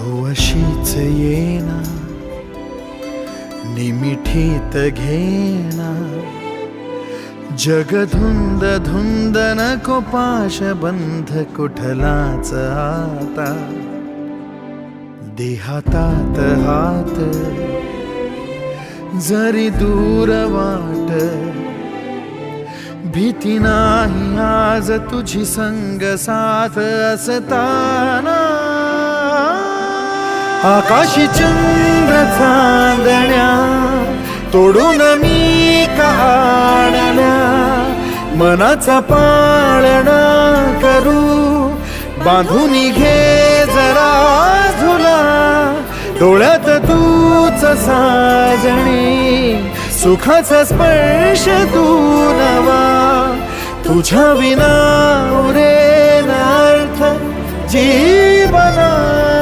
तू अशीच येना निमिठीत घेना जग धुंद धुंद नको पाश बंध कुठलाच आता देहातात हात जरी दूर वाट भीती नाही आज तुझी संग साथ असताना आकाशी चंद्र चांदण्या तोडून मी काढल्या मनाचा पाळणा करू बांधून घे जरा झुला डोळ्यात तूच साजणी सुखाचा स्पर्श तू नवा तुझ्या विना उरेना अर्थ जीवना